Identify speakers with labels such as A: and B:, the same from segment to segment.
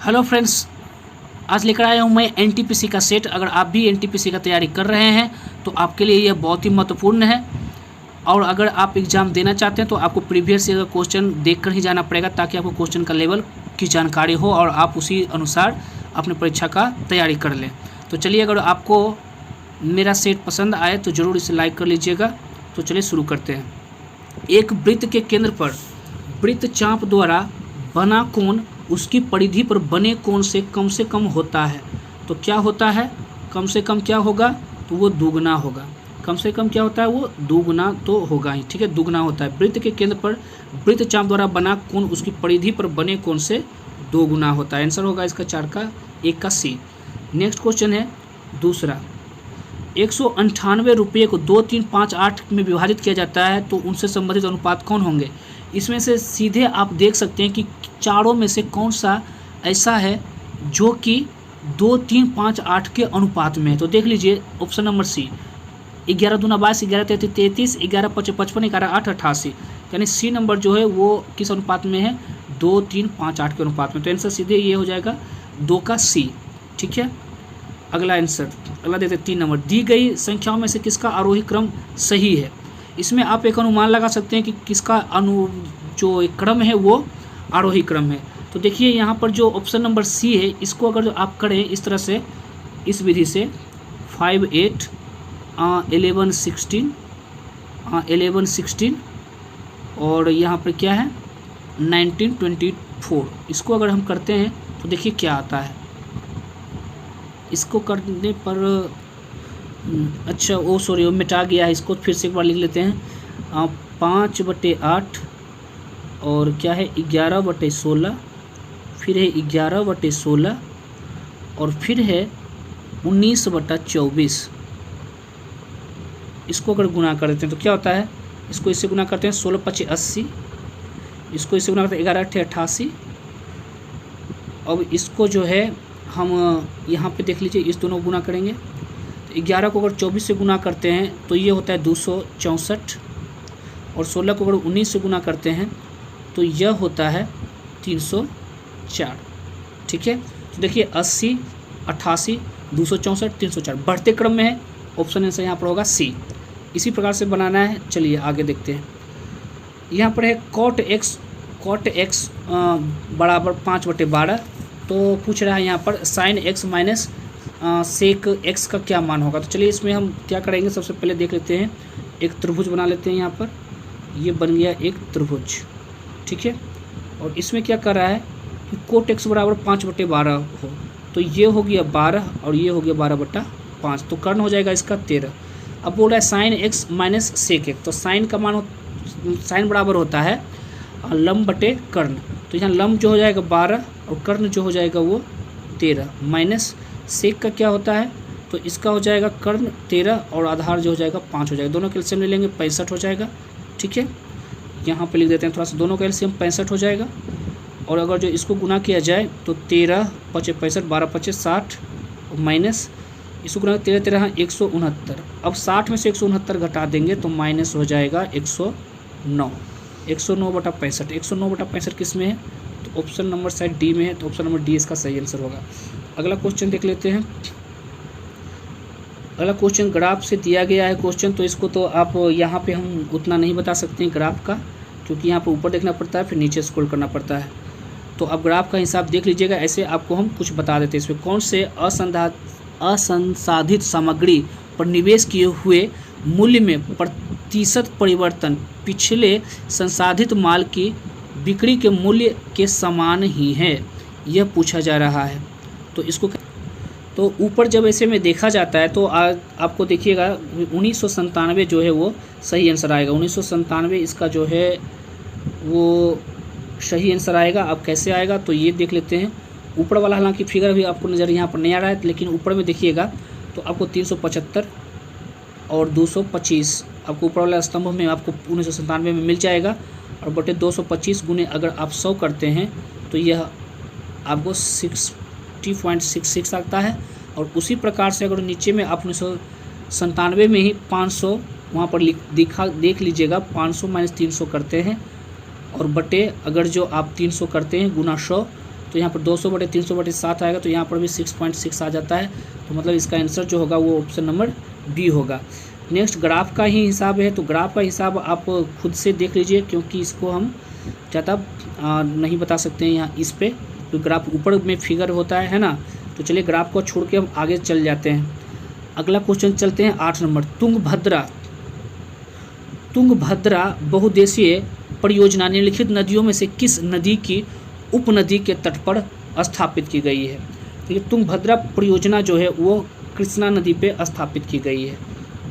A: Hello friends, आज लेकर आया हूँ मैं एनटीपीसी का सेट। अगर आप भी एनटीपीसी का तैयारी कर रहे हैं तो आपके लिए यह बहुत ही महत्वपूर्ण है। और अगर आप एग्ज़ाम देना चाहते हैं तो आपको प्रीवियस ईयर का क्वेश्चन देखकर ही जाना पड़ेगा, ताकि आपको क्वेश्चन का लेवल की जानकारी हो और आप उसी अनुसार अपनी परीक्षा का तैयारी कर लें। तो चलिए, अगर आपको मेरा सेट पसंद आए तो ज़रूर इसे लाइक कर लीजिएगा। तो चलिए शुरू करते हैं। एक वृत्त के केंद्र पर वृत्तचाप द्वारा बना कोण उसकी परिधि पर बने कोण से कम होता है। तो क्या होता है? कम से कम क्या होगा? तो वो दुगना होगा। कम से कम क्या होता है? वो दुगना तो होगा ही, ठीक है, दुगना होता है। वृत्त के केंद्र पर वृत्तचाप द्वारा बना कोण उसकी परिधि पर बने कोण से दोगुना होता है। आंसर होगा इसका 4 का 1 का सी। नेक्स्ट क्वेश्चन है दूसरा। 198 रुपये को 2, 3, 5, 8 में विभाजित किया जाता है तो उनसे संबंधित अनुपात कौन होंगे? इसमें से सीधे आप देख सकते हैं कि चारों में से कौन सा ऐसा है जो कि 2, 3, 5, 8 के अनुपात में है। तो देख लीजिए ऑप्शन नंबर सी, 11 दूना 22, 11 33 33, 11 5 55, 11 8 88। यानी सी नंबर जो है वो किस अनुपात में है? 2, 3, 5, 8 के अनुपात में। तो आंसर सीधे ये हो जाएगा 2 का सी, ठीक है। अगला आंसर, अगला देते 3 नंबर। दी गई संख्याओं में से किसका आरोही क्रम सही है? इसमें आप एक अनुमान लगा सकते हैं कि किसका जो एक क्रम है वो आरोही क्रम है। तो देखिए यहाँ पर जो ऑप्शन नंबर सी है, इसको अगर आप करें इस तरह से, इस विधि से 5, 8, 11, 16, 11, 16 और यहाँ पर क्या है 19, 24, इसको अगर हम करते हैं तो देखिए क्या आता है। इसको करने पर अच्छा वो सॉरी वो मिटा गया है, इसको फिर से एक बार लिख लेते हैं। 5/8 और क्या है 11/16, फिर है 11/16 और फिर है 19/24। इसको अगर गुना कर देते हैं तो क्या होता है? इसको इससे गुना करते हैं 16 × 25 = 80, इसको इससे गुना करते हैं 11 × 8 = 88। अब इसको जो है हम यहाँ पे देख लीजिए, इस दोनों गुना करेंगे तो 11 को अगर 24 से गुना करते हैं तो ये होता है 264 और 16 को अगर 19 से गुना करते हैं तो यह होता है 304, ठीक है। तो देखिए 80, 88, 264, 304 बढ़ते क्रम में है। ऑप्शन आंसर यहाँ पर होगा सी। इसी प्रकार से बनाना है। चलिए आगे देखते हैं। यहाँ पर है cot x बराबर 5/12। तो पूछ रहा है यहाँ पर sin x minus sec x का क्या मान होगा। तो चलिए इसमें हम क्या करेंगे, सबसे पहले देख लेते हैं। एक त्रिभुज बना लेते हैं। यहाँ पर ये बन गया एक त्रिभुज, ठीक है। और इसमें क्या कर रहा है कि cot x बराबर 5/12 हो, तो ये हो गया 12 और ये हो गया 12/5, तो कर्ण हो जाएगा इसका 13। अब बोल रहा है sin x minus sec x, तो साइन का मान साइन बराबर होता है लंब बटे कर्ण। तो यहाँ लंब जो हो जाएगा 12 और कर्ण जो हो जाएगा वो 13, माइनस सेक का क्या होता है तो इसका हो जाएगा कर्ण 13 और आधार जो हो जाएगा 5 हो जाएगा। दोनों का एलसीएम ले लेंगे 65 हो जाएगा, ठीक है। यहाँ पे लिख देते हैं थोड़ा सा, दोनों का एलसीएम 65 हो जाएगा। और अगर जो इसको गुना किया जाए तो 13 × 5 = 65, 12 × 5 = 60 माइनस इसको गुना 13 13 169। अब 60 में से 169 घटा देंगे तो माइनस हो जाएगा 109, 109/65। 109/65 किस में है? तो ऑप्शन नंबर शायद डी में है, तो ऑप्शन नंबर डी इसका सही आंसर होगा। अगला क्वेश्चन देख लेते हैं। अगला क्वेश्चन ग्राफ से दिया गया है क्वेश्चन, तो इसको तो आप यहाँ पे हम उतना नहीं बता सकते हैं ग्राफ का, क्योंकि यहाँ पर ऊपर देखना पड़ता है फिर नीचे स्क्रॉल करना पड़ता है। तो अब ग्राफ का हिसाब देख लीजिएगा। ऐसे आपको हम कुछ बता देते हैं। इसमें कौन से असंसाधित सामग्री पर निवेश किए हुए मूल्य में प्रतिशत परिवर्तन पिछले संसाधित माल की बिक्री के मूल्य के समान ही है, यह पूछा जा रहा है। तो इसको तो ऊपर जब ऐसे में देखा जाता है तो आपको देखिएगा 1997 जो है वो सही आंसर आएगा। 1997 इसका जो है वो सही आंसर आएगा। अब कैसे आएगा तो ये देख लेते हैं। ऊपर वाला हालांकि फिगर भी आपको नज़र यहाँ पर नहीं आ रहा है, लेकिन ऊपर में देखिएगा तो आपको 375 और 225 आपको ऊपर वाला स्तंभ में आपको 1997 में मिल जाएगा। और बटे 225 गुने अगर आप 100 करते हैं तो यह आपको 60.66 आता है। और उसी प्रकार से अगर नीचे में आप 1997 में ही 500 वहाँ पर देख लीजिएगा 500 - 300 करते हैं और बटे अगर जो आप 300 करते हैं गुना 100 तो यहाँ पर 200/300/7 आएगा, तो यहाँ पर भी 6.6 आ जाता है। तो मतलब इसका आंसर जो होगा वो ऑप्शन नंबर बी होगा। नेक्स्ट ग्राफ का ही हिसाब है, तो ग्राफ का हिसाब आप खुद से देख लीजिए, क्योंकि इसको हम ज़्यादा नहीं बता सकते हैं यहाँ इस पे, तो ग्राफ ऊपर में फिगर होता है ना। तो चलिए ग्राफ को छोड़ के हम आगे चल जाते हैं। अगला क्वेश्चन चलते हैं 8 नंबर। तुंगभद्रा बहुउद्देशीय परियोजना निम्नलिखित नदियों में से किस नदी की उपनदी के तट पर स्थापित की गई है? तो ये तुंगभद्रा परियोजना जो है वो कृष्णा नदी पे स्थापित की गई है।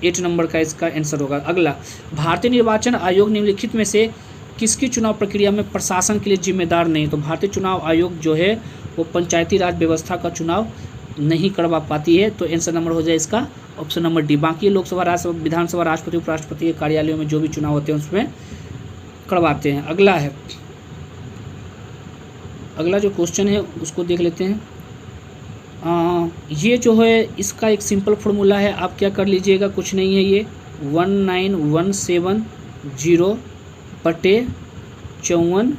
A: 8 नंबर का इसका आंसर होगा। अगला, भारतीय निर्वाचन आयोग निम्नलिखित में से किसकी चुनाव प्रक्रिया में प्रशासन के लिए जिम्मेदार नहीं? तो भारतीय चुनाव आयोग जो है वो पंचायती राज व्यवस्था का चुनाव नहीं करवा पाती है, तो आंसर नंबर हो जाए इसका ऑप्शन नंबर डी। बाकी लोकसभा, राज्यसभा, विधानसभा, राष्ट्रपति, उपराष्ट्रपति के कार्यालयों में जो भी चुनाव होते हैं उसमें करवाते हैं। अगला जो क्वेश्चन है उसको देख लेते हैं। ये जो है इसका एक सिंपल फॉर्मूला है, आप क्या कर लीजिएगा, कुछ नहीं है, ये 19170/54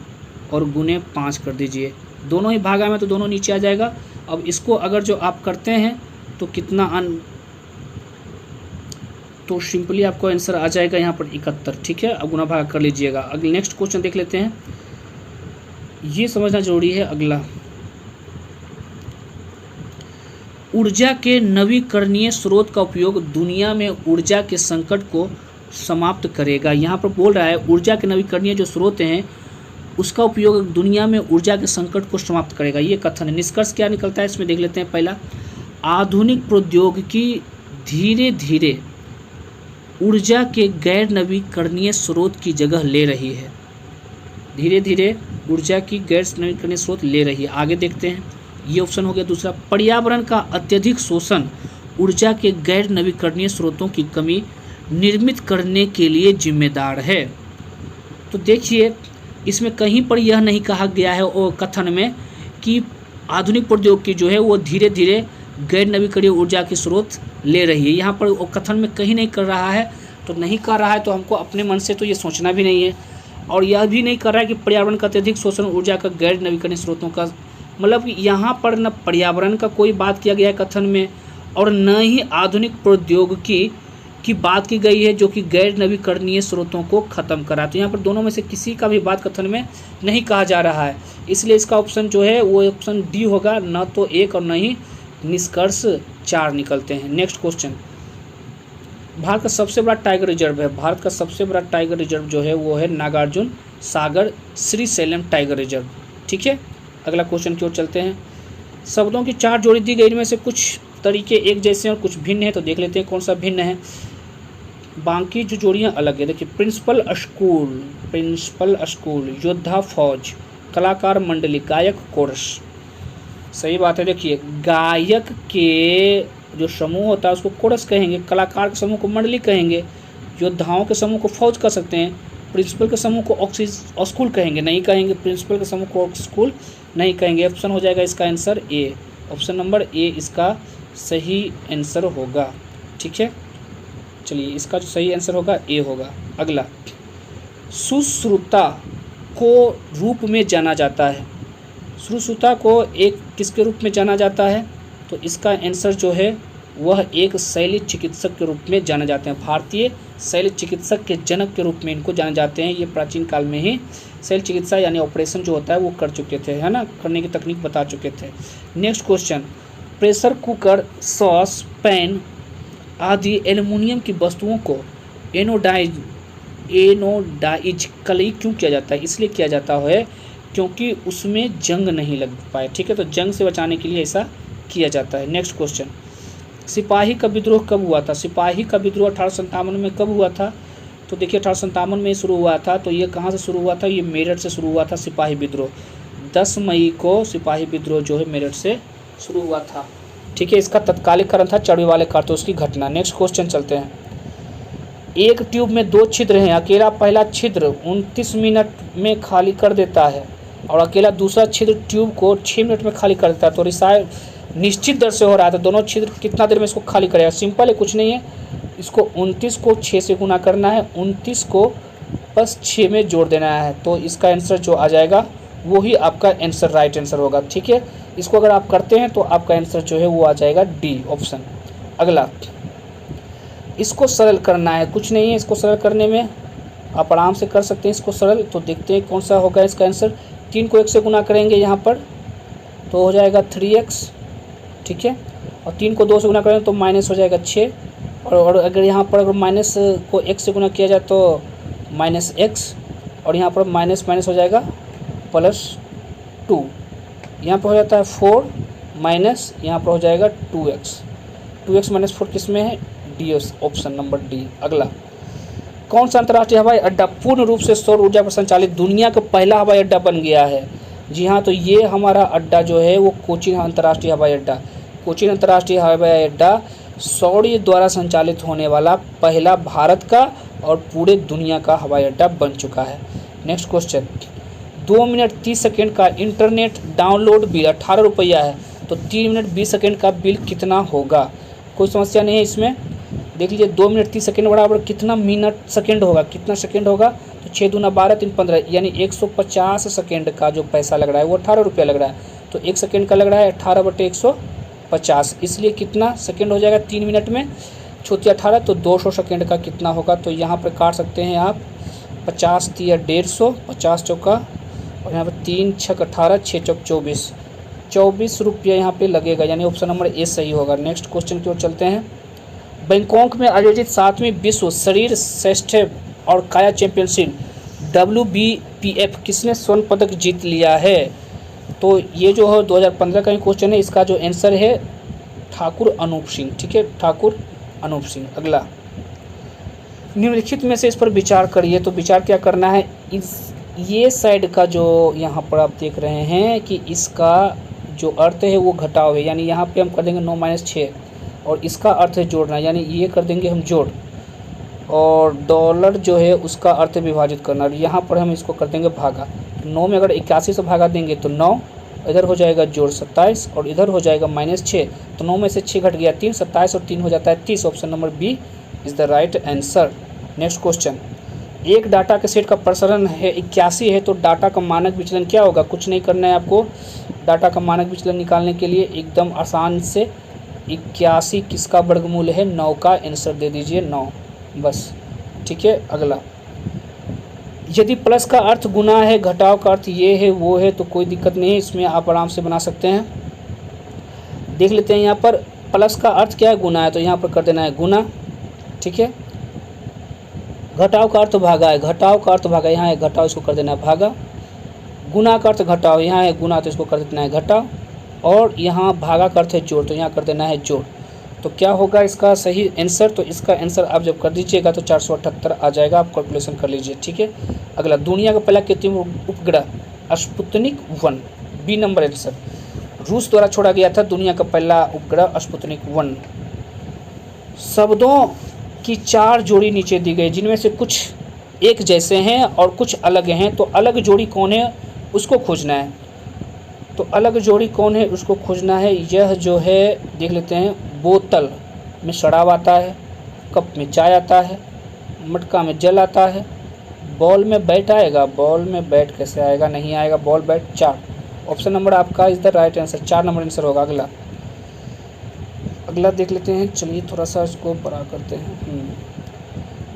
A: और गुने 5 कर दीजिए। दोनों ही भागा में तो दोनों नीचे आ जाएगा। अब इसको अगर जो आप करते हैं तो कितना तो सिंपली आपको आंसर आ जाएगा यहाँ पर 71। ठीक है, अब गुना भागा कर लीजिएगा। अगले नेक्स्ट क्वेश्चन देख लेते हैं, ये समझना जरूरी है। अगला, ऊर्जा के नवीकरणीय स्रोत का उपयोग दुनिया में ऊर्जा के संकट को समाप्त करेगा। यहाँ पर बोल रहा है ऊर्जा के नवीकरणीय जो स्रोत हैं उसका उपयोग दुनिया में ऊर्जा के संकट को समाप्त करेगा, ये कथन है। निष्कर्ष क्या निकलता है इसमें देख लेते हैं। पहला, आधुनिक प्रौद्योगिकी धीरे धीरे ऊर्जा के गैर नवीकरणीय स्रोत की जगह ले रही है। धीरे धीरे ऊर्जा की गैर नवीकरणीय स्रोत ले रही है। आगे देखते हैं, ये ऑप्शन हो गया दूसरा। पर्यावरण का अत्यधिक शोषण ऊर्जा के गैर नवीकरणीय स्रोतों की कमी निर्मित करने के लिए जिम्मेदार है। तो देखिए इसमें कहीं पर यह नहीं कहा गया है वो कथन में कि आधुनिक प्रौद्योगिकी जो है वो धीरे धीरे गैर नवीकरणीय ऊर्जा के स्रोत ले रही है। यहाँ पर वो कथन में कहीं नहीं कर रहा है, तो नहीं कर रहा है तो हमको अपने मन से तो ये सोचना भी नहीं है, और यह भी नहीं कर रहा है कि पर्यावरण का अत्यधिक शोषण ऊर्जा का गैर नवीकरणीय स्रोतों का, मतलब यहाँ पर न पर्यावरण का कोई बात किया गया है कथन में, और न ही आधुनिक प्रौद्योगिकी की बात की गई है जो कि गैर नवीकरणीय स्रोतों को ख़त्म करा। तो यहाँ पर दोनों में से किसी का भी बात कथन में नहीं कहा जा रहा है, इसलिए इसका ऑप्शन जो है वो ऑप्शन डी होगा, न तो 1 और न ही निष्कर्ष 4 निकलते हैं। नेक्स्ट क्वेश्चन, भारत का सबसे बड़ा टाइगर रिजर्व है। भारत का सबसे बड़ा टाइगर रिजर्व जो है वो है नागार्जुन सागर श्रीशैलम टाइगर रिजर्व। ठीक है, अगला क्वेश्चन की ओर चलते हैं। शब्दों की 4 जोड़ी दी गई, इनमें से कुछ तरीके एक जैसे और कुछ भिन्न है, तो देख लेते हैं कौन सा भिन्न है। बाकी जो जोड़ियां अलग है, देखिए प्रिंसिपल स्कूल, योद्धा फौज, कलाकार मंडली, गायक कोरस। सही बात है। देखिए गायक के जो समूह होता है उसको कोरस कहेंगे, कलाकार के समूह को मंडली कहेंगे, योद्धाओं के समूह को फौज कह सकते हैं, प्रिंसिपल के समूह को स्कूल कहेंगे, नहीं कहेंगे, प्रिंसिपल के समूह को स्कूल नहीं कहेंगे। ऑप्शन हो जाएगा इसका answer A, option number A इसका सही आंसर होगा। ठीक है, चलिए इसका जो सही आंसर होगा ए होगा। अगला, सुश्रुता को रूप में जाना जाता है। सुश्रुता को एक किसके रूप में जाना जाता है? तो इसका आंसर जो है वह एक शैल्य चिकित्सक के रूप में जाने जाते हैं। भारतीय शैल्य चिकित्सक के जनक के रूप में इनको जाने जाते हैं। ये प्राचीन काल में ही शैल्य चिकित्सा यानी ऑपरेशन जो होता है वो कर चुके थे, है ना, करने की तकनीक बता चुके थे। Next question, pressure cooker, sauce pan आदि एल्युमिनियम की वस्तुओं को एनोडाइजकली क्यों किया जाता है? इसलिए किया जाता है क्योंकि उसमें जंग नहीं लग पाए। ठीक है, तो जंग से बचाने के लिए ऐसा किया जाता है। नेक्स्ट क्वेश्चन, सिपाही का विद्रोह कब हुआ था? सिपाही का विद्रोह 1857 में कब हुआ था? तो देखिए 1857 में शुरू हुआ था। तो ये कहाँ से शुरू हुआ था? ये मेरठ से शुरू हुआ था सिपाही विद्रोह। 10 मई को सिपाही विद्रोह जो है मेरठ से शुरू हुआ था। ठीक है, इसका तत्कालिक कारण था चढ़ी वाले कारतूस की घटना। नेक्स्ट क्वेश्चन चलते हैं। एक ट्यूब में 2 छिद्र हैं, अकेला पहला छिद्र 29 मिनट में खाली कर देता है और अकेला दूसरा छिद्र ट्यूब को 6 मिनट में खाली कर देता है। तो रिसाव निश्चित दर से हो रहा था, दोनों छिद्र कितना देर में इसको खाली करेगा? सिंपल है, कुछ नहीं है, इसको 29 को 6 से गुना करना है, 29 को बस 6 में जोड़ देना है। तो इसका आंसर जो आ जाएगा वो ही आपका आंसर राइट आंसर होगा। ठीक है, इसको अगर आप करते हैं तो आपका आंसर जो है वो आ जाएगा डी ऑप्शन। अगला, इसको सरल करना है, कुछ नहीं है इसको सरल करने में, आप आराम से कर सकते हैं इसको सरल। तो देखते हैं कौन सा होगा इसका आंसर। 3 को 1 से गुना करेंगे यहाँ पर तो हो जाएगा 3x। ठीक है, और 3 को 2 से गुना करेंगे तो माइनस हो जाएगा 6, और अगर यहाँ पर अगर माइनस को 1 से गुना किया जाए तो माइनस x, और यहाँ पर माइनस माइनस हो जाएगा +2। यहाँ पर हो जाता है 4 माइनस, यहाँ पर हो जाएगा 2x। 2x - 4 किस में है, डी ऑप्शन नंबर डी। अगला, कौन सा अंतर्राष्ट्रीय हवाई अड्डा पूर्ण रूप से सौर ऊर्जा पर संचालित दुनिया का पहला हवाई अड्डा बन गया है? जी हाँ, तो ये हमारा अड्डा जो है वो कोचीन अंतर्राष्ट्रीय हवाई अड्डा। कोचीन अंतर्राष्ट्रीय हवाई अड्डा सौर द्वारा संचालित होने वाला पहला भारत का और पूरे दुनिया का हवाई अड्डा बन चुका है। नेक्स्ट क्वेश्चन, 2 मिनट 30 सेकेंड का इंटरनेट डाउनलोड बिल 18 रुपया है, तो 3 मिनट 20 सेकेंड का बिल कितना होगा? कोई समस्या नहीं है इसमें। देख लीजिए, 2 मिनट 30 सेकेंड बराबर कितना मिनट सेकेंड होगा, कितना सेकेंड होगा, तो 6 दूना 12 3 15, यानी 150 सेकेंड का जो पैसा लग रहा है वो 18 रुपया लग रहा है। तो 1 सेकेंड का लग रहा है 18/150, इसलिए कितना सेकेंड हो जाएगा 3 मिनट में, छोटी 18, तो 200 सेकेंड का कितना होगा? तो यहाँ पर काट सकते हैं आप 50 × 150, 50 चौका, और यहाँ पर 3 × 6 = 18, 6 चौक 24, 24 रुपया यहाँ पे लगेगा, यानी ऑप्शन नंबर ए सही होगा। नेक्स्ट क्वेश्चन की ओर चलते हैं। बैंकॉक में आयोजित 7वीं विश्व शरीर श्रेष्ठ और काया चैंपियनशिप WBPF किसने स्वर्ण पदक जीत लिया है? तो ये जो है 2015 का ही क्वेश्चन है, इसका जो आंसर है ठाकुर अनूप सिंह। ठीक है, ठाकुर अनूप सिंह। अगला, निम्नलिखित में से इस पर विचार करिए। तो विचार क्या करना है, ये साइड का जो यहाँ पर आप देख रहे हैं कि इसका जो अर्थ है वो घटाव है, यानी यहाँ पे हम कर देंगे 9 - 6, और इसका अर्थ है जोड़ना, यानी ये कर देंगे हम जोड़, और डॉलर जो है उसका अर्थ है विभाजित करना, और यहाँ पर हम इसको कर देंगे भागा। 9 में अगर 81 से भागा देंगे तो 9, इधर हो जाएगा जोड़ 27, और इधर हो जाएगा -6, तो 9 में से 6 घट गया 3, 27 और 3 हो जाता है 30। Option number B is the right answer. Next question, एक डाटा के सेट का प्रसरण है 81 है, तो डाटा का मानक विचलन क्या होगा? कुछ नहीं करना है आपको, डाटा का मानक विचलन निकालने के लिए एकदम आसान से 81 किसका वर्गमूल है, 9 का आंसर दे दीजिए 9 बस। ठीक है, अगला, यदि प्लस का अर्थ गुना है, घटाव का अर्थ ये है वो है, तो कोई दिक्कत नहीं है, इसमें आप आराम से बना सकते हैं। देख लेते हैं यहाँ पर प्लस का अर्थ क्या है, गुना है, तो यहाँ पर कर देना है गुना। ठीक है, घटाव का अर्थ भागा है, घटाव का अर्थ भागा, यहाँ है घटाव, इसको कर देना है भागा। गुना का अर्थ घटाव, यहाँ है गुना, तो इसको कर देना है घटाव, और यहाँ भागा का अर्थ है जोड़, तो यहाँ कर देना है जोड़। तो क्या होगा इसका सही आंसर? तो इसका आंसर आप जब कर दीजिएगा तो 478 आ जाएगा, आप कैलकुलेशन कर लीजिए। ठीक है, अगला, दुनिया का पहला कृत्रिम उपग्रह स्पुतनिक 1, बी नंबर आंसर। रूस द्वारा छोड़ा गया था दुनिया का पहला उपग्रह स्पुतनिक 1। शब्दों की 4 जोड़ी नीचे दी गई, जिनमें से कुछ एक जैसे हैं और कुछ अलग हैं, तो अलग जोड़ी कौन है उसको खोजना है। तो अलग जोड़ी कौन है उसको खोजना है। यह जो है देख लेते हैं, बोतल में शराब आता है, कप में चाय आता है, मटका में जल आता है, बॉल में बैट आएगा, बॉल में बैट कैसे आएगा, नहीं आएगा, बॉल बैट 4। ऑप्शन नंबर आपका is the right answer, 4 number answer होगा। अगला देख लेते हैं, चलिए थोड़ा सा इसको बड़ा करते हैं।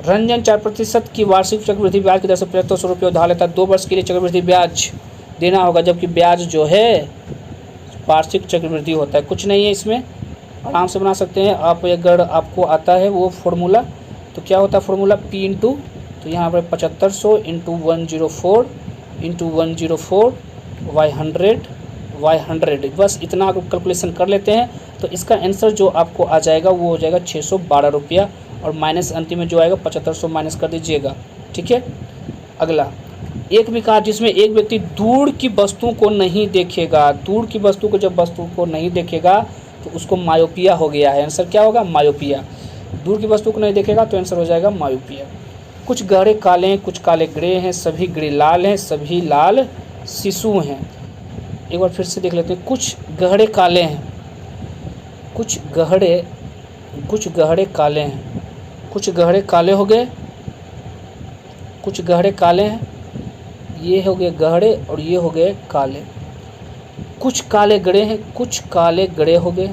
A: रंजन 4% की वार्षिक चक्रवृद्धि ब्याज की दर से 7500 रुपये उधार लेता है, 2 वर्ष के लिए चक्रवृद्धि ब्याज देना होगा, जबकि ब्याज जो है वार्षिक चक्रवृद्धि होता है। कुछ नहीं है इसमें, आराम से बना सकते हैं आप, अगर आपको आता है वो फॉर्मूला। तो क्या होता है फॉर्मूला, P इंटू, तो यहाँ पर 7500 इंटू 104 इंटू 104 y100 बस इतना आप कैलकुलेशन कर लेते हैं, तो इसका आंसर जो आपको आ जाएगा वो हो जाएगा 612 रुपया, और माइनस अंतिम में जो आएगा 7500 माइनस कर दीजिएगा। ठीक है, अगला, एक विकार जिसमें एक व्यक्ति दूर की वस्तु को नहीं देखेगा, दूर की वस्तु को जब वस्तु को नहीं देखेगा तो उसको मायोपिया हो गया है। आंसर क्या होगा, मायोपिया। दूर की वस्तु को नहीं देखेगा तो आंसर हो जाएगा मायोपिया। कुछ गहरे काले हैं, कुछ काले ग्रे हैं, सभी ग्रे लाल हैं, सभी लाल शिशु हैं। एक बार फिर से देख लेते हैं, कुछ गहरे काले हैं, कुछ गहरे काले हैं, कुछ गहरे काले हो गए, कुछ गहरे काले हैं, ये हो गए गहरे और ये हो गए काले। कुछ काले गड़े हैं, कुछ काले गड़े हो गए,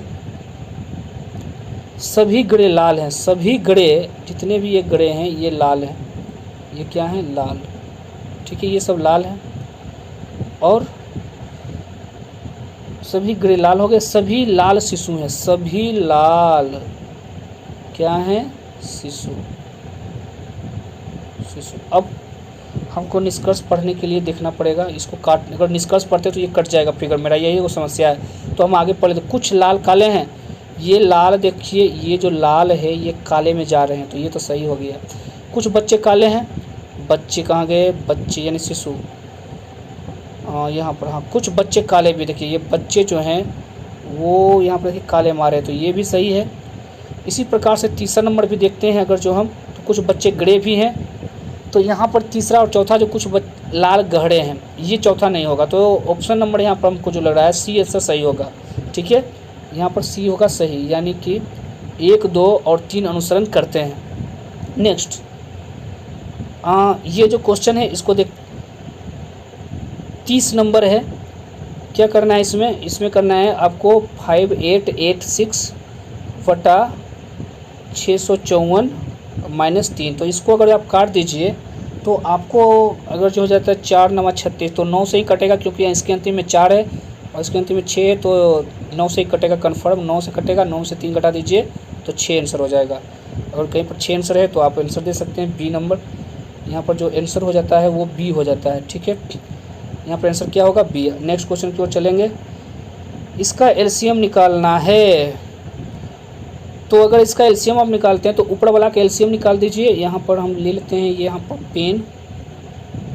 A: सभी गड़े लाल हैं। सभी गड़े जितने भी ये गड़े हैं ये लाल हैं। ये क्या है? लाल। ठीक है, ये सब लाल हैं और सभी गड़े लाल हो गए। सभी लाल शिशु हैं। सभी लाल क्या हैं? शिशु। शिशु। अब हमको निष्कर्ष पढ़ने के लिए देखना पड़ेगा। इसको काट, अगर निष्कर्ष पढ़ते तो ये कट जाएगा फिगर, मेरा यही वो समस्या है। तो हम आगे पढ़ लेते। कुछ लाल काले हैं। ये लाल देखिए, ये जो लाल है ये काले में जा रहे हैं, तो ये तो सही हो गया। कुछ बच्चे काले हैं। बच्चे कहाँ गए? बच्चे यानी शिशु यहाँ पर। हाँ, कुछ बच्चे काले भी, देखिए ये बच्चे जो हैं वो यहाँ पर देखिए काले मारे, तो ये भी सही है। इसी प्रकार से तीसरा नंबर भी देखते हैं। अगर जो हम, तो कुछ बच्चे गड़े भी हैं, तो यहाँ पर तीसरा और चौथा जो कुछ लाल गहरे हैं, ये चौथा नहीं होगा। तो ऑप्शन नंबर यहाँ पर हमको जो लग रहा है सी ऐसा सही होगा। ठीक है, यहाँ पर सी होगा सही, यानी कि 1, 2 और 3 अनुसरण करते हैं। नेक्स्ट ये जो क्वेश्चन है इसको देख, 30 नंबर है। क्या करना है इसमें? इसमें करना है आपको 5886 बटा 654 माइनस 3। तो इसको अगर आप काट दीजिए तो आपको अगर जो हो जाता है 4 9 36, तो 9 से ही कटेगा, क्योंकि इसके अंतिम में 4 है और इसके अंतिम में 6 है, तो 9 से ही कटेगा कन्फर्म। 9 से कटेगा, 9 से 3 घटा दीजिए तो 6 आंसर हो जाएगा। अगर कहीं पर 6 आंसर है तो आप आंसर दे सकते हैं बी नंबर। यहाँ पर जो आंसर हो जाता है वो बी हो जाता है। ठीक है, यहाँ पर आंसर क्या होगा? बी। नेक्स्ट क्वेश्चन की ओर चलेंगे। इसका एलसीएम निकालना है। तो अगर इसका एलसीएम आप निकालते हैं तो ऊपर वाला का एलसीएम निकाल दीजिए। यहाँ पर हम ले लेते हैं यहाँ पर पेन।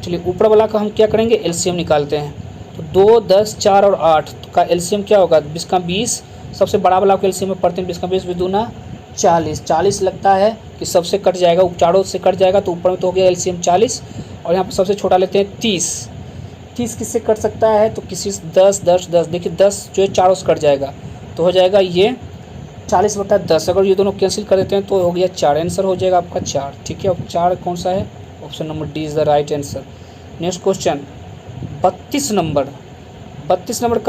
A: चलिए, ऊपर वाला का हम क्या करेंगे? एलसीएम निकालते हैं। तो 2, 10, 4 और 8 का एलसीएम क्या होगा? 20 का 20। सबसे बड़ा वाला का एलसीएम में पढ़ते हैं, 20 का 20 दूना 40। 40 लगता है कि सबसे कट जाएगा, चारों से कट जाएगा, तो ऊपर में तो हो गया एलसीएम 40। और यहाँ पर सबसे छोटा लेते हैं 30। 30 किससे कट सकता है? तो किसी 10, 10, 10। देखिए 10 जो है चारों से कट जाएगा, तो हो जाएगा ये 40 बटा 10। अगर ये दोनों कैंसिल कर देते हैं तो हो गया 4। आंसर हो जाएगा आपका 4। ठीक है, अब 4 कौन सा है? Option number D is the right answer. Next question 32 number. 32 number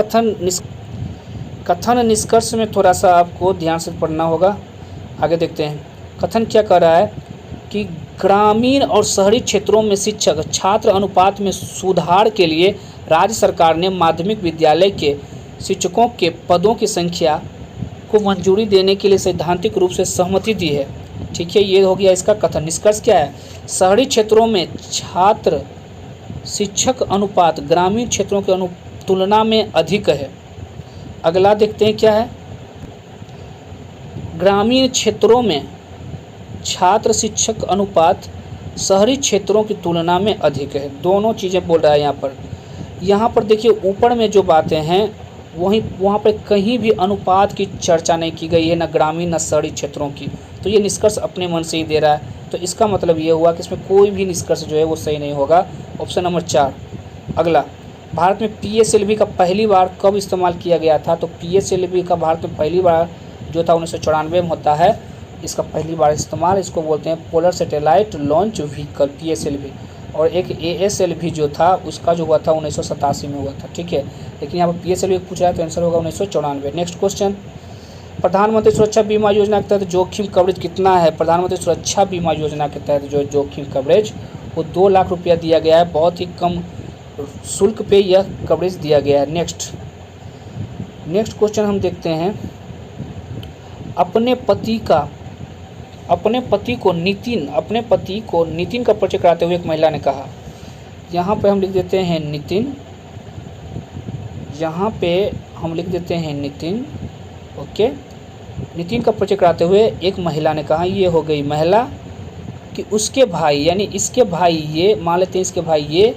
A: कथन निष्कर्ष में थोड़ा सा आपको ध्यान से पढ़ना होगा। आगे देखते हैं। कथन क्या कह रहा है कि ग्रामीण और शहरी क्षेत्रों में शिक्षक छात्र अनुपात में सुधार के लिए राज्य सरकार ने माध्यमिक विद्यालय के शिक्षकों के पदों की संख्या को मंजूरी देने के लिए सैद्धांतिक रूप से सहमति दी है। ठीक है, ये हो गया इसका कथन। निष्कर्ष क्या है? शहरी क्षेत्रों में छात्र शिक्षक अनुपात ग्रामीण क्षेत्रों की तुलना में अधिक है। अगला देखते हैं क्या है। ग्रामीण क्षेत्रों में छात्र शिक्षक अनुपात शहरी क्षेत्रों की तुलना में अधिक है। दोनों चीज़ें बोल रहा है यहाँ पर। यहाँ पर देखिए ऊपर में जो बातें हैं वहाँ पर कहीं भी अनुपात की चर्चा नहीं की गई है, न ग्रामीण न शहरी क्षेत्रों की। तो ये निष्कर्ष अपने मन से ही दे रहा है। तो इसका मतलब ये हुआ कि इसमें कोई भी निष्कर्ष जो है वो सही नहीं होगा। Option number 4। अगला, भारत में पीएसएलवी का पहली बार कब इस्तेमाल किया गया था? तो पीएसएलवी का भारत में पहली बार जो था 1994 में होता है इसका पहली बार इस्तेमाल। इसको बोलते हैं polar satellite launch vehicle, PSLV. और एक एएसएलवी जो था उसका जो हुआ था 1987 में हुआ था। ठीक है, लेकिन यहाँ पर पीएसएलवी पूछा है तो आंसर होगा 1994। नेक्स्ट क्वेश्चन, प्रधानमंत्री सुरक्षा बीमा योजना के तहत जोखिम कवरेज कितना है? प्रधानमंत्री सुरक्षा बीमा योजना के तहत जो जोखिम कवरेज वो 2 लाख रुपया दिया गया है। बहुत ही कम शुल्क पे यह कवरेज दिया गया है। नेक्स्ट क्वेश्चन हम देखते हैं। अपने पति को नितिन का परिचय कराते हुए एक महिला ने कहा। यहाँ पे हम लिख देते हैं नितिन। यहाँ पे हम लिख देते हैं नितिन। ओके, नितिन का परिचय कराते हुए एक महिला ने कहा। ये हो गई महिला कि उसके भाई यानी इसके भाई, ये मान लेते हैं इसके भाई, ये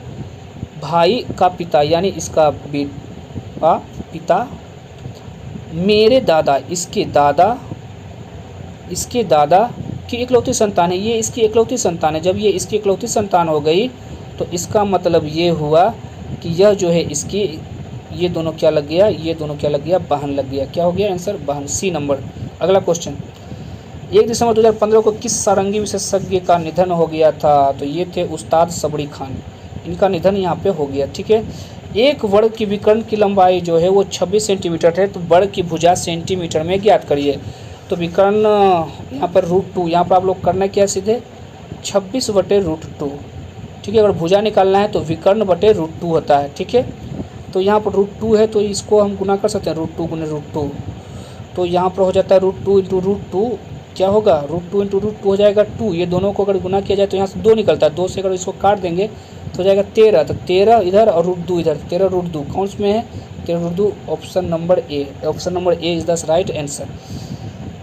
A: भाई का पिता यानी इसका पिता, मेरे दादा, इसके दादा की इकलौती संतान है। ये इसकी इकलौती संतान है। जब ये इसकी इकलौती संतान हो गई तो इसका मतलब ये हुआ कि यह जो है इसकी, ये दोनों क्या लग गया? ये दोनों क्या लग गया? बहन लग गया। क्या हो गया आंसर? बहन, सी नंबर। अगला क्वेश्चन, 1 दिसंबर 2015 को किस सारंगी विशेषज्ञ का निधन हो गया था? तो ये थे उस्ताद सबरी खान। इनका निधन यहाँ पे हो गया। ठीक है, एक वर्ग की विकर्ण की लंबाई जो है वो 26 सेंटीमीटर है, तो वर्ग की भुजा सेंटीमीटर में ज्ञात करिए। तो विकर्ण यहाँ पर √2, यहाँ पर आप लोग करना क्या सीधे 26/√2। ठीक है, अगर भुजा निकालना है तो विकर्ण बटे √2 होता है। ठीक है, तो यहाँ पर √2 है तो इसको हम गुना कर सकते हैं, √2 गुने √2, तो यहाँ पर हो जाता है √2 × √2 क्या होगा, √2 × √2 हो जाएगा 2। ये दोनों को अगर गुना किया जाए तो यहाँ से 2 निकलता है, 2 से अगर इसको काट देंगे तो हो जाएगा 13, तो 13 इधर और √2 इधर, 13√2 कौन में है 13√2, option number A. Option number A is the right answer.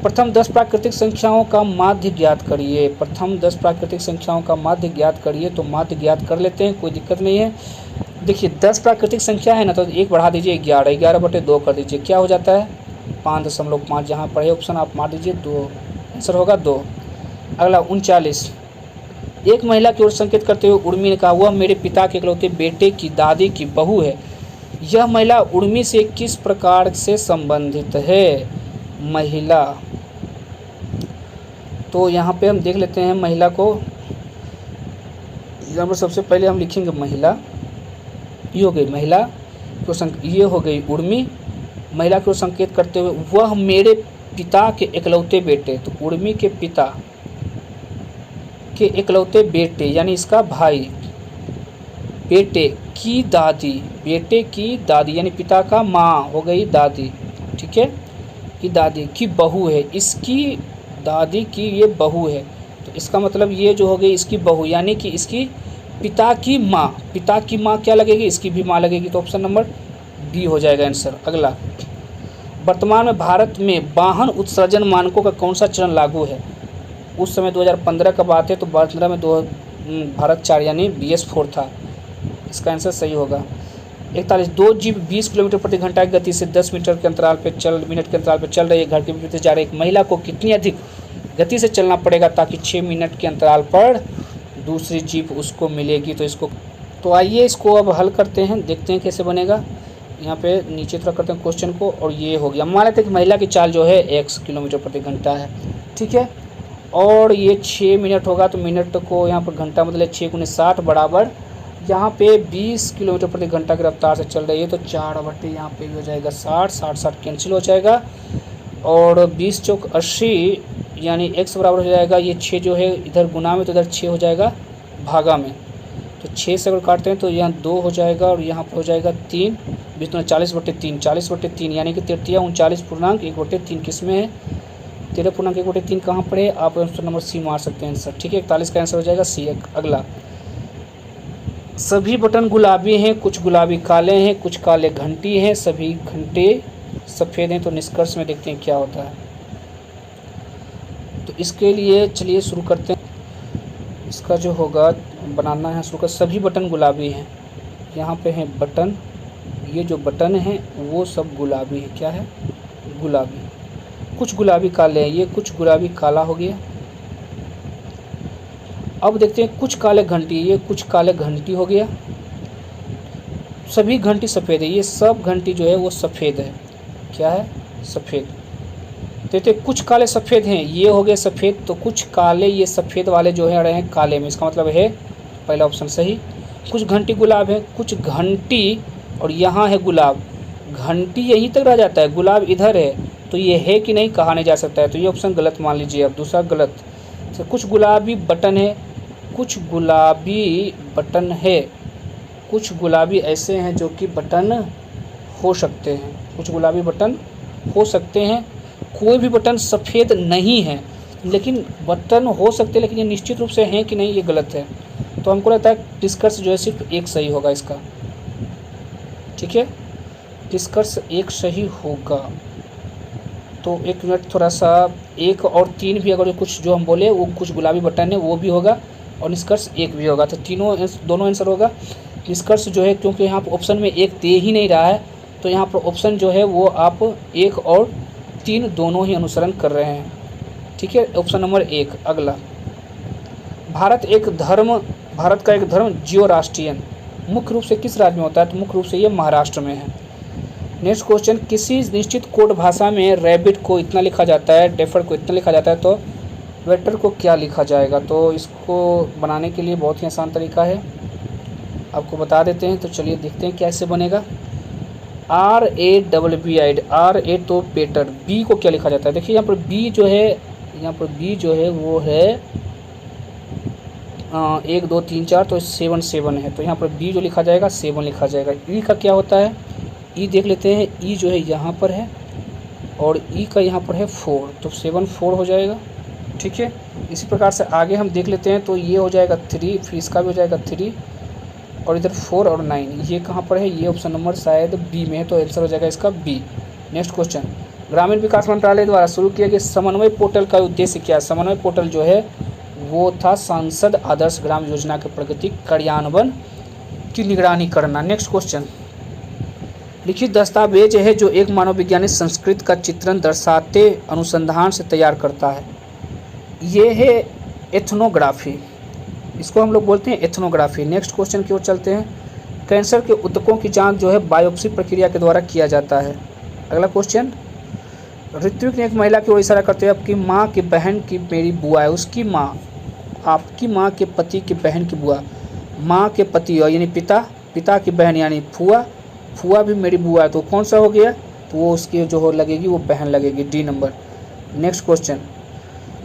A: प्रथम 10 प्राकृतिक संख्याओं का माध्य ज्ञात करिए। प्रथम 10 प्राकृतिक संख्याओं का माध्य ज्ञात करिए, तो माध्य ज्ञात कर लेते हैं, कोई दिक्कत नहीं है। देखिए 10 प्राकृतिक संख्या है ना, तो 1 बढ़ा दीजिए 11, 11/2 कर दीजिए, क्या हो जाता है 5.5, जहाँ पढ़े ऑप्शन आप मार दीजिए 2, आंसर होगा 2। अगला 39, एक महिला की ओर संकेत करते हुए उर्मी ने कहा, वह मेरे पिता के इकलौते बेटे की दादी की बहू है। यह महिला उर्मी से किस प्रकार से संबंधित है? महिला, तो यहाँ पे हम देख लेते हैं महिला को। यहाँ पर सबसे पहले हम लिखेंगे महिला, ये हो गई महिला, तो ये हो गई उर्मी। महिला को संकेत करते हुए वह मेरे पिता के इकलौते बेटे, तो उर्मी के पिता के इकलौते बेटे यानी इसका भाई, बेटे की दादी, बेटे की दादी यानी पिता का माँ हो गई दादी। ठीक है, की दादी की बहू है, इसकी दादी की ये बहू है, तो इसका मतलब ये जो हो गई इसकी बहू यानी कि इसकी पिता की माँ। पिता की माँ क्या लगेगी, इसकी भी माँ लगेगी, तो ऑप्शन नंबर बी हो जाएगा आंसर। अगला, वर्तमान में भारत में वाहन उत्सर्जन मानकों का कौन सा चरण लागू है? उस समय 2015 का बात है, तो 2015 में भारत 4 यानी BS4 था, इसका आंसर सही होगा। 41, 2 जीप 20 किलोमीटर प्रति घंटा की गति से 10 मिनट के अंतराल पे चल रही है, घर के विपरीत जा रही एक महिला को कितनी अधिक गति से चलना पड़ेगा ताकि 6 मिनट के अंतराल पर दूसरी जीप उसको मिलेगी? तो इसको, तो आइए इसको अब हल करते हैं, देखते हैं कैसे बनेगा। यहाँ पे नीचे थोड़ा करते हैं क्वेश्चन को, और ये हो गया, मान लेते हैं कि महिला की चाल जो है x किलोमीटर प्रति घंटा है। ठीक है, और ये 6 मिनट होगा, तो मिनट को यहाँ पर घंटा मतलब 6 × 60 बराबर यहाँ पे 20 किलोमीटर प्रति घंटा की रफ्तार से चल रही है, तो 4 यहाँ पे हो जाएगा 60 कैंसिल हो जाएगा, और 20 चौक 80 यानी x बराबर हो जाएगा, ये 6 जो है इधर गुना में, तो इधर 6 हो जाएगा भागा में, तो 6 से अगर काटते हैं तो यहाँ 2 हो जाएगा, और यहाँ पर हो जाएगा 3, 20 40/3, 40/3 यानी कि 43.1/3 किस में है, 13.1/3 कहाँ पर है? आप आंसर नंबर सी मार सकते हैं आंसर। ठीक है, 41 का आंसर हो जाएगा सी। अगला, सभी बटन गुलाबी हैं, कुछ गुलाबी काले हैं, कुछ काले घंटी हैं, सभी घंटे सफ़ेद हैं, तो निष्कर्ष में देखते हैं क्या होता है। तो इसके लिए चलिए शुरू करते हैं, इसका जो होगा बनाना है शुरू कर। सभी बटन गुलाबी हैं, यहाँ पे हैं बटन, ये जो बटन हैं वो सब गुलाबी है, क्या है गुलाबी, कुछ गुलाबी काले हैं, ये कुछ गुलाबी काला हो गया। अब देखते हैं कुछ काले घंटी, ये कुछ काले घंटी हो गया, सभी घंटी सफ़ेद है, ये सब घंटी जो है वो सफ़ेद है, क्या है सफ़ेद। देखते कुछ काले सफ़ेद हैं, ये हो गए सफ़ेद, तो कुछ काले ये सफ़ेद वाले जो है रहे हैं काले में, इसका मतलब है पहला ऑप्शन सही। कुछ घंटी गुलाब है, कुछ घंटी और यहाँ है गुलाब, घंटी यहीं तक रह जाता है, गुलाब इधर है, तो ये है कि नहीं कहा नहीं जा सकता है, तो ये ऑप्शन गलत मान लीजिए। अब दूसरा गलत, तो कुछ गुलाबी बटन है, कुछ गुलाबी बटन है, कुछ गुलाबी ऐसे हैं जो कि बटन हो सकते हैं, कुछ गुलाबी बटन हो सकते हैं, कोई भी बटन सफ़ेद नहीं है, लेकिन बटन हो सकते हैं, लेकिन ये निश्चित रूप से हैं कि नहीं ये गलत है। तो हमको लगता है निष्कर्ष जो है सिर्फ एक सही होगा इसका। ठीक है, निष्कर्ष एक सही होगा। तो एक मिनट, थोड़ा सा 1 और 3 भी अगर कुछ जो हम बोले वो कुछ गुलाबी बटन है वो भी होगा, और निष्कर्ष 1 भी होगा, तो दोनों आंसर होगा। निष्कर्ष जो है क्योंकि यहाँ पर ऑप्शन में 1 दे ही नहीं रहा है, तो यहाँ पर ऑप्शन जो है वो आप 1 और 3 दोनों ही अनुसरण कर रहे हैं। ठीक है, ऑप्शन नंबर 1। अगला, भारत का एक धर्म जियो राष्ट्रीयन मुख्य रूप से किस राज्य में होता है? तो मुख्य रूप से ये महाराष्ट्र में है। नेक्स्ट क्वेश्चन, किसी निश्चित कोड भाषा में रैबिट को इतना लिखा जाता है, डेफर को इतना लिखा जाता है, तो वेक्टर को क्या लिखा जाएगा? तो इसको बनाने के लिए बहुत ही आसान तरीका है, आपको बता देते हैं। तो चलिए देखते हैं कैसे बनेगा। RABBI, RA तो बेटर, बी को क्या लिखा जाता है? देखिए यहाँ पर बी जो है, यहाँ पर बी जो है वो है 1 2 3 4, तो 7 7 है, तो यहाँ पर बी जो लिखा जाएगा 7 लिखा जाएगा। ई का क्या होता है? ई देख लेते हैं। ई जो है यहाँ पर है और ई का यहाँ पर है 4, तो 7 4 हो जाएगा। ठीक है, इसी प्रकार से आगे हम देख लेते हैं। तो ये हो जाएगा 3, फिर इसका भी हो जाएगा 3 और इधर 4 और 9, ये कहाँ पर है? ये ऑप्शन नंबर शायद बी में है, तो आंसर हो जाएगा इसका बी। नेक्स्ट क्वेश्चन, ग्रामीण विकास मंत्रालय द्वारा शुरू किया गया समन्वय पोर्टल का उद्देश्य क्या है? समन्वय पोर्टल जो है वो था सांसद आदर्श ग्राम योजना के प्रगति कार्यान्वयन की निगरानी करना। नेक्स्ट क्वेश्चन, लिखित दस्तावेज है जो एक मानव विज्ञानी संस्कृत का चित्रण दर्शाते अनुसंधान से तैयार करता है। ये है एथनोग्राफी, इसको हम लोग बोलते हैं एथनोग्राफी। नेक्स्ट क्वेश्चन की ओर चलते हैं, कैंसर के ऊतकों की जांच जो है बायोप्सी प्रक्रिया के द्वारा किया जाता है। अगला क्वेश्चन, ऋत्विक ने एक महिला की ओर इशारा करते हुए आपकी माँ की बहन की मेरी बुआ है, उसकी माँ, आपकी माँ के पति की बहन की बुआ, माँ के पति और यानी पिता, पिता की बहन यानी फुआ, फुआ भी मेरी बुआ है, तो कौन सा हो गया? तो वो उसकी जो हो लगेगी वो बहन लगेगी, डी नंबर। नेक्स्ट क्वेश्चन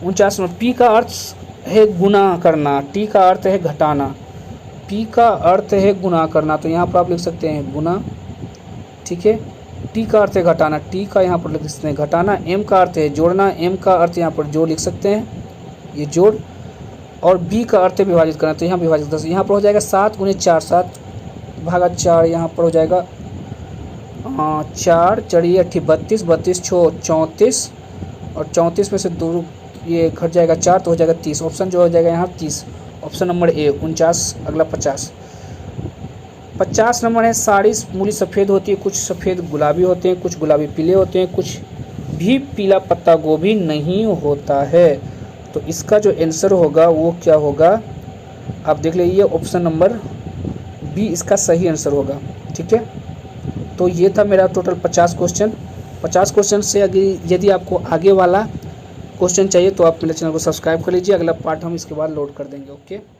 A: 49 में, पी का अर्थ है गुना करना, टी का अर्थ है घटाना, पी का अर्थ है गुना करना, तो यहाँ पर आप लिख सकते हैं गुना। ठीक है, टी का अर्थ है घटाना, टी का यहाँ पर लिख सकते हैं घटाना। एम का अर्थ है जोड़ना, एम का अर्थ यहाँ पर जोड़ लिख सकते हैं, ये जोड़। और बी का अर्थ है विभाजित करना, तो यहाँ विभाजित 10, यहाँ पर हो जाएगा 7 × 4, 7 भागा 4, यहाँ पर हो जाएगा 4 चढ़िए 8 32, 32 छो 34 और 34 में से 2 ये घट जाएगा 4, तो हो जाएगा 30। ऑप्शन जो हो जाएगा यहाँ 30, ऑप्शन नंबर ए 49। अगला 50 नंबर है, सारी मूली सफ़ेद होती है, कुछ सफ़ेद गुलाबी होते हैं, कुछ गुलाबी पीले होते हैं, कुछ भी पीला पत्ता गोभी नहीं होता है। तो इसका जो आंसर होगा वो क्या होगा? आप देख लीजिए, ऑप्शन नंबर बी इसका सही आंसर होगा। ठीक है, तो ये था मेरा टोटल 50 क्वेश्चन। 50 क्वेश्चन से यदि आपको आगे वाला क्वेश्चन चाहिए तो आप मेरे चैनल को सब्सक्राइब कर लीजिए, अगला पार्ट हम इसके बाद लोड कर देंगे। ओके।